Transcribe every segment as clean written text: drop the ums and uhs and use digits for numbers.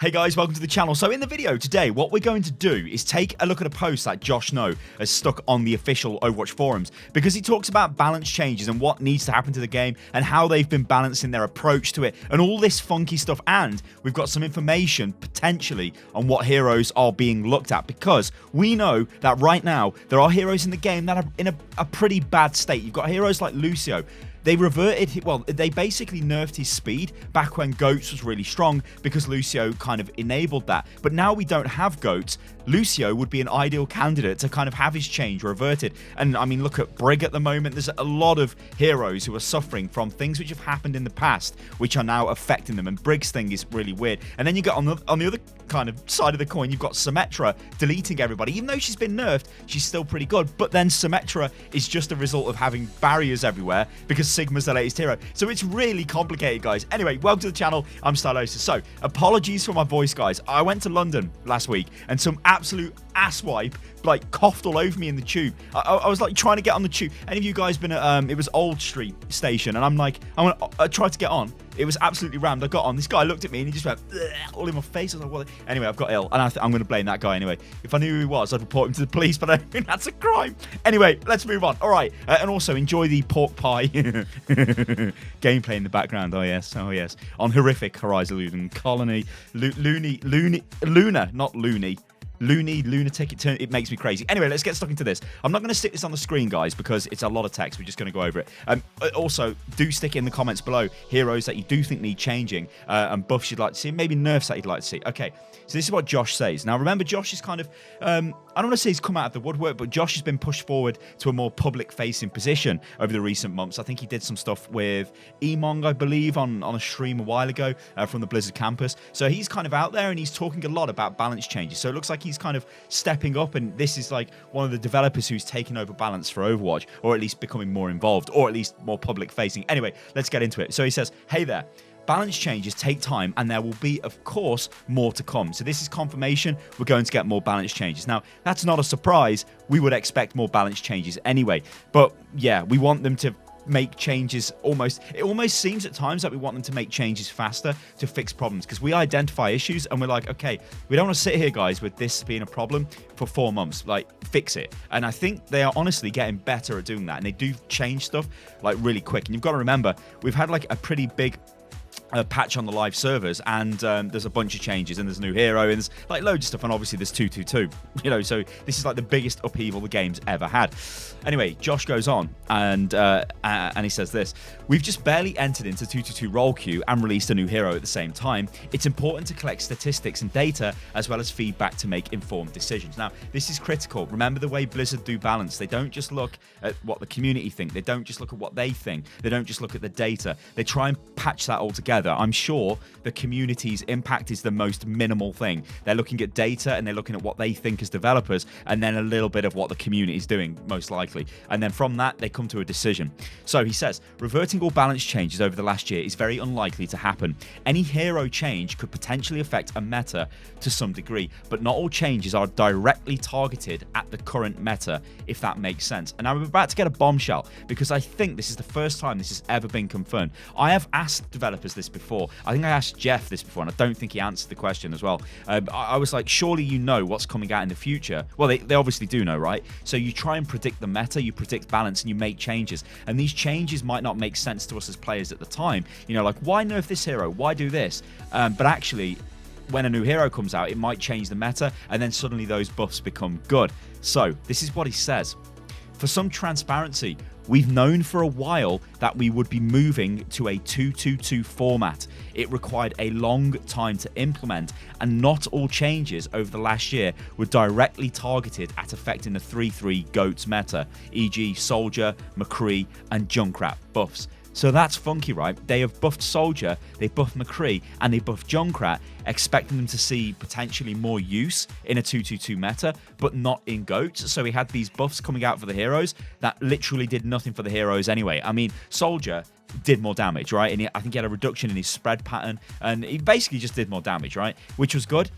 Hey guys, welcome to the channel. So in the video today, what we're going to do is take a look at a post that Josh No has stuck on the official Overwatch forums, because he talks about balance changes and what needs to happen to the game and how they've been balancing their approach to it and all this funky stuff. And we've got some information potentially on what heroes are being looked at, because we know that right now there are heroes in the game that are in a pretty bad state. You've got heroes like Lucio. They they basically nerfed his speed back when Goats was really strong, because Lucio kind of enabled that. But now we don't have Goats. Lucio would be an ideal candidate to kind of have his change reverted. And I mean, look at Brig at the moment. There's a lot of heroes who are suffering from things which have happened in the past, which are now affecting them. And Brig's thing is really weird. And then you get on the other kind of side of the coin, you've got Symmetra deleting everybody. Even though she's been nerfed, she's still pretty good. But then Symmetra is just a result of having barriers everywhere, because Sigma's the latest hero. So it's really complicated, guys. Anyway, welcome to the channel. I'm Stylosa. So apologies for my voice, guys. I went to London last week and some absolute asswipe like coughed all over me in the tube. I was like trying to get on the tube. Any of you guys been at it was Old Street station, and I'm like, I tried to get on. It was absolutely rammed. I got on. This guy looked at me and he just went all in my face. I was like, what? Anyway, I've got ill, and I'm going to blame that guy anyway. If I knew who he was, I'd report him to the police, but I don't think that's a crime. Anyway, let's move on. All right, and also enjoy the pork pie gameplay in the background. Oh yes, on horrific Horizon Colony, Luna, not Looney. Lunatic, it makes me crazy. Anyway, let's get stuck into this. I'm not going to stick this on the screen, guys, because it's a lot of text. We're just going to go over it. Also, do stick in the comments below heroes that you do think need changing, and buffs you'd like to see, maybe nerfs that you'd like to see. Okay, so this is what Josh says. Now, remember, Josh is kind of, I don't want to say he's come out of the woodwork, but Josh has been pushed forward to a more public-facing position over the recent months. I think he did some stuff with Emong, I believe, on a stream a while ago from the Blizzard campus. So he's kind of out there, and he's talking a lot about balance changes. So it looks like he's kind of stepping up, and this is like one of the developers who's taken over balance for Overwatch, or at least becoming more involved, or at least more public facing. Anyway, let's get into it. So he says, hey there, balance changes take time, and there will be, of course, more to come. So this is confirmation we're going to get more balance changes. Now, that's not a surprise. We would expect more balance changes anyway, but yeah, we want them to make changes. It almost seems at times that we want them to make changes faster to fix problems, because we identify issues and we're like, okay, we don't want to sit here, guys, with this being a problem for 4 months. Like, fix it. And I think they are honestly getting better at doing that, and they do change stuff like really quick. And you've got to remember, we've had like a pretty big patch on the live servers, and there's a bunch of changes, and there's a new hero, and there's like loads of stuff, and obviously there's 222, you know, so this is like the biggest upheaval the game's ever had. Anyway, Josh goes on, and he says this: we've just barely entered into 222 role queue and released a new hero at the same time. It's important to collect statistics and data as well as feedback to make informed decisions. Now, this is critical. Remember the way Blizzard do balance. They don't just look at what the community think. They don't just look at what they think. They don't just look at the data. They try and patch that all together. I'm sure the community's impact is the most minimal thing. They're looking at data, and they're looking at what they think as developers, and then a little bit of what the community is doing, most likely. And then from that, they come to a decision. So he says, reverting all balance changes over the last year is very unlikely to happen. Any hero change could potentially affect a meta to some degree, but not all changes are directly targeted at the current meta, if that makes sense. And I'm about to get a bombshell, because I think this is the first time this has ever been confirmed. I have asked developers this before. I think I asked Jeff this before, and I don't think he answered the question as well. I was like, surely you know what's coming out in the future. Well, they obviously do know, right? So you try and predict the meta, you predict balance, and you make changes. And these changes might not make sense to us as players at the time. You know, like, why nerf this hero? Why do this? But actually, when a new hero comes out, it might change the meta, and then suddenly those buffs become good. So this is what he says. For some transparency, we've known for a while that we would be moving to a 2-2-2 format. It required a long time to implement, and not all changes over the last year were directly targeted at affecting the 3-3 GOATs meta, e.g. Soldier, McCree, and Junkrat buffs. So that's funky, right? They have buffed Soldier, they buffed McCree, and they buffed Junkrat, expecting them to see potentially more use in a 2-2-2 meta, but not in GOATs. So he had these buffs coming out for the heroes that literally did nothing for the heroes anyway. I mean, Soldier did more damage, right? And I think he had a reduction in his spread pattern, and he basically just did more damage, right? Which was good,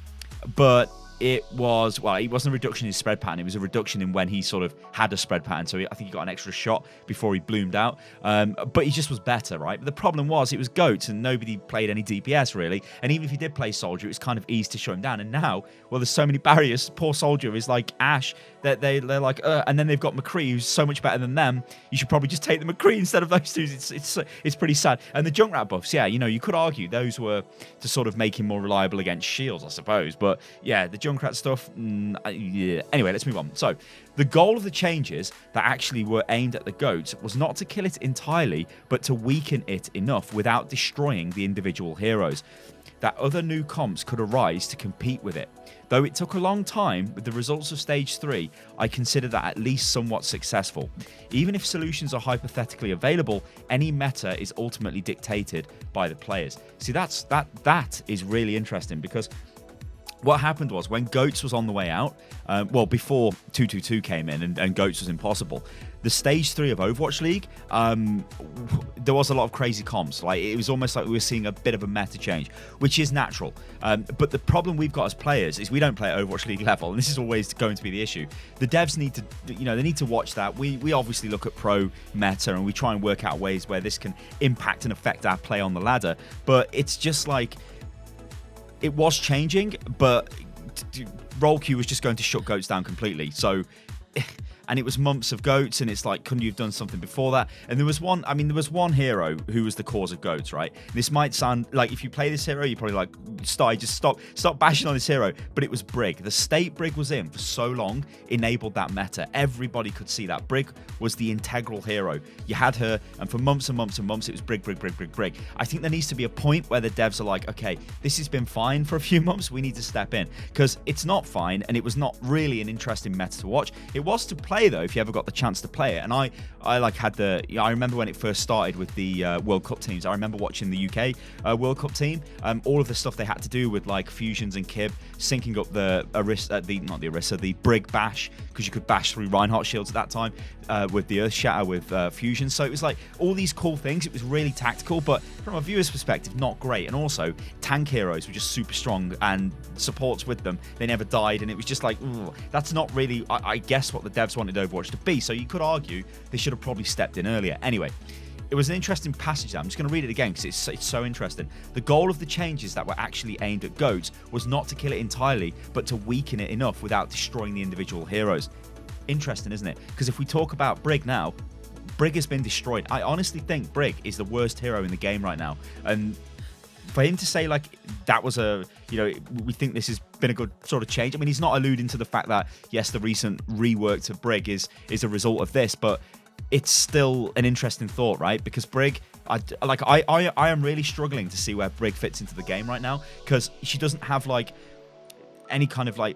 but it was, well, it wasn't a reduction in spread pattern. It was a reduction in when he sort of had a spread pattern. So I think he got an extra shot before he bloomed out. But he just was better, right? But the problem was it was GOATs and nobody played any DPS really. And even if he did play Soldier, it was kind of easy to shut him down. And now, well, there's so many barriers. Poor Soldier is like Ashe. That they're like, and then they've got McCree, who's so much better than them. You should probably just take the McCree instead of those two. It's pretty sad. And the Junkrat buffs, yeah, you know, you could argue those were to sort of make him more reliable against shields, I suppose. But yeah, the Junkrat stuff, yeah. Anyway, let's move on. So the goal of the changes that actually were aimed at the GOATs was not to kill it entirely, but to weaken it enough without destroying the individual heroes, that other new comps could arise to compete with it. Though it took a long time, with the results of Stage 3, I consider that at least somewhat successful. Even if solutions are hypothetically available, any meta is ultimately dictated by the players. See, that is really interesting, because what happened was when GOATs was on the way out, well, before 222 came in and GOATs was impossible, the Stage 3 of Overwatch League, there was a lot of crazy comps. Like, it was almost like we were seeing a bit of a meta change, which is natural. But the problem we've got as players is we don't play at Overwatch League level, and this is always going to be the issue. The devs need to, you know, they need to watch that. We obviously look at pro meta and we try and work out ways where this can impact and affect our play on the ladder. But it's just like, it was changing, but roll queue was just going to shut GOATs down completely. So, and it was months of GOATs, and it's like, couldn't you have done something before that? And there was one hero who was the cause of GOATs, right? This might sound like, if you play this hero, you're probably like, stop bashing on this hero. But it was Brig. The state Brig was in for so long enabled that meta. Everybody could see that. Brig was the integral hero. You had her, and for months and months and months, it was Brig. I think there needs to be a point where the devs are like, okay, this has been fine for a few months, we need to step in. Because it's not fine, and it was not really an interesting meta to watch. It was to play, though, if you ever got the chance to play it. And I like had I remember when it first started with the World Cup teams. I remember watching the UK World Cup team. All of the stuff they had to do with like fusions and Kib, syncing up the Brig bash, because you could bash through Reinhardt shields at that time, with the Earth Shatter with fusion. So it was like all these cool things. It was really tactical, but from a viewer's perspective, not great. And also, tank heroes were just super strong, and supports with them, they never died, and it was just like, ooh, that's not really, I guess, what the devs wanted Overwatch to be. So you could argue they should have probably stepped in earlier. Anyway, it was an interesting passage there. I'm just going to read it again because it's so interesting. The goal of the changes that were actually aimed at GOATs was not to kill it entirely, but to weaken it enough without destroying the individual heroes. Interesting, isn't it? Because if we talk about Brig now, Brig has been destroyed. I honestly think Brig is the worst hero in the game right now. And for him to say, like, that was we think this has been a good sort of change. I mean, he's not alluding to the fact that, yes, the recent rework to Brig is a result of this, but it's still an interesting thought, right? Because Brig, I am really struggling to see where Brig fits into the game right now, because she doesn't have, like, any kind of, like,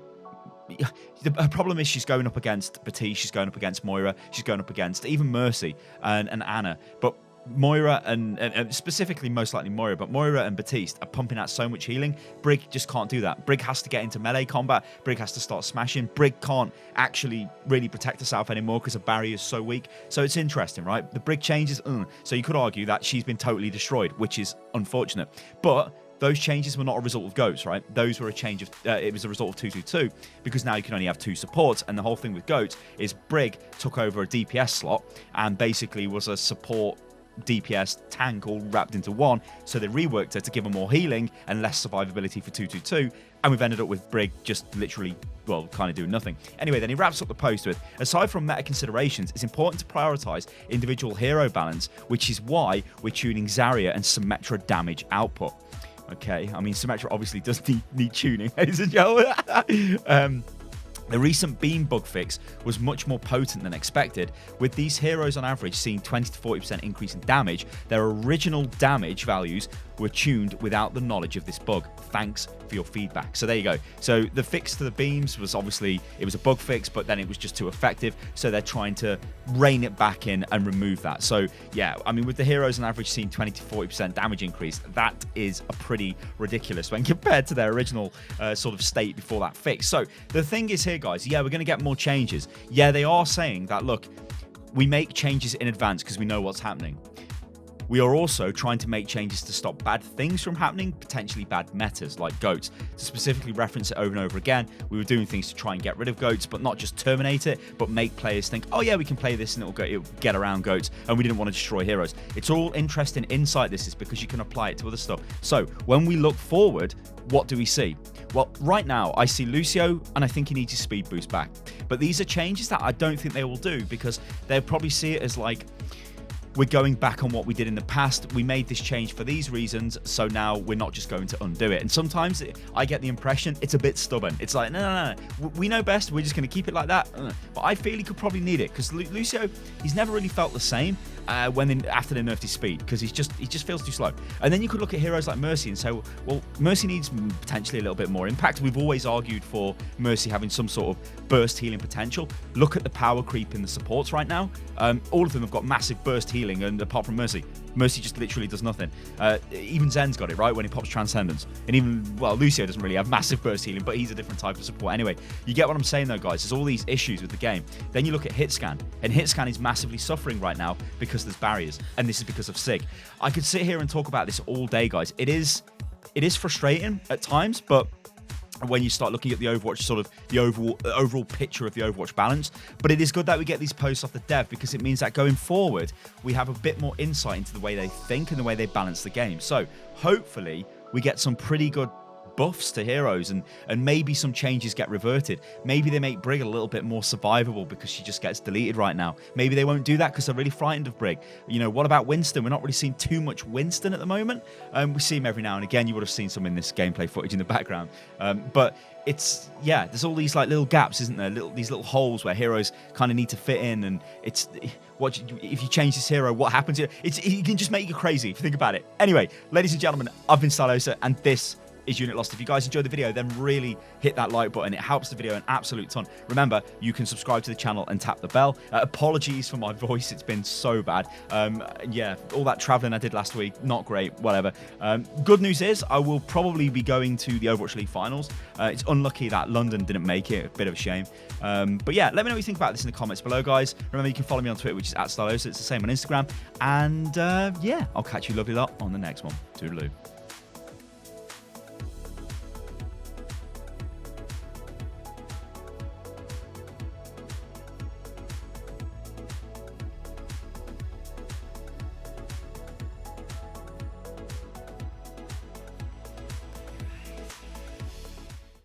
her problem is she's going up against Batiste, she's going up against Moira, she's going up against even Mercy and Anna, but Moira and specifically most likely Moira, but Moira and Batiste are pumping out so much healing. Brig just can't do that. Brig has to get into melee combat. Brig has to start smashing. Brig can't actually really protect herself anymore because her barrier is so weak. So it's interesting, right? The Brig changes, so you could argue that she's been totally destroyed, which is unfortunate. But those changes were not a result of GOATs, right? Those were a change of, it was a result of 222, because now you can only have two supports, and the whole thing with GOATs is Brig took over a DPS slot and basically was a support DPS tank all wrapped into one, so they reworked her to give her more healing and less survivability for 222, and we've ended up with Brig just literally, well, kind of doing nothing. Anyway, then he wraps up the post with, aside from meta considerations, it's important to prioritize individual hero balance, which is why we're tuning Zarya and Symmetra damage output. Okay, I mean, Symmetra obviously does need tuning, ladies and gentlemen. The recent beam bug fix was much more potent than expected, with these heroes on average seeing 20 to 40% increase in damage. Their original damage values were tuned without the knowledge of this bug. Thanks for your feedback. So there you go. So the fix to the beams was obviously, it was a bug fix, but then it was just too effective. So they're trying to rein it back in and remove that. So yeah, I mean, with the heroes on average seeing 20 to 40% damage increase, that is a pretty ridiculous when compared to their original sort of state before that fix. So the thing is here, guys, yeah, we're going to get more changes. Yeah, they are saying that, look, we make changes in advance because we know what's happening. We are also trying to make changes to stop bad things from happening, potentially bad metas like goats. To specifically reference it over and over again, we were doing things to try and get rid of goats, but not just terminate it, but make players think, oh yeah, we can play this and it'll get around goats, and we didn't want to destroy heroes. It's all interesting insight, this is, because you can apply it to other stuff. So when we look forward, what do we see? Well, right now, I see Lucio, and I think he needs his speed boost back. But these are changes that I don't think they will do, because they'll probably see it as like, we're going back on what we did in the past. We made this change for these reasons, so now we're not just going to undo it. And sometimes I get the impression it's a bit stubborn. It's like, no. We know best. We're just going to keep it like that. But I feel he could probably need it, because Lucio, he's never really felt the same after they nerfed his speed, because he just feels too slow. And then you could look at heroes like Mercy and say, well, Mercy needs potentially a little bit more impact. We've always argued for Mercy having some sort of burst healing potential. Look at the power creep in the supports right now. All of them have got massive burst healing, and apart from Mercy just literally does nothing. Even Zen's got it, right, when he pops Transcendence. And even, well, Lucio doesn't really have massive burst healing, but he's a different type of support. Anyway, you get what I'm saying though, guys. There's all these issues with the game. Then you look at Hitscan, and Hitscan is massively suffering right now because there's barriers, and this is because of Sig. I could sit here and talk about this all day, guys. It is frustrating at times, but when you start looking at the Overwatch, sort of the overall picture of the Overwatch balance. But it is good that we get these posts off the dev, because it means that going forward, we have a bit more insight into the way they think and the way they balance the game. So hopefully we get some pretty good buffs to heroes, and maybe some changes get reverted. Maybe they make Brig a little bit more survivable because she just gets deleted right now. Maybe they won't do that because they're really frightened of Brig. You know, what about Winston? We're not really seeing too much Winston at the moment. We see him every now and again. You would have seen some in this gameplay footage in the background. But it's, yeah, there's all these like little gaps, isn't there? These little holes where heroes kind of need to fit in, and it's if you change this hero, what happens here? It can just make you crazy if you think about it. Anyway, ladies and gentlemen, I've been Stylosa, and this is Unit Lost. If you guys enjoyed the video, then really hit that like button. It helps the video an absolute ton. Remember, you can subscribe to the channel and tap the bell. Apologies for my voice, it's been so bad. Yeah, all that traveling I did last week, not great, whatever. Good news is I will probably be going to the Overwatch League finals. It's unlucky that London didn't make it, a bit of a shame. But yeah, let me know what you think about this in the comments below, guys. Remember, you can follow me on Twitter, which is @Stylosa. It's the same on Instagram. And yeah, I'll catch you lovely lot on the next one. Toodaloo.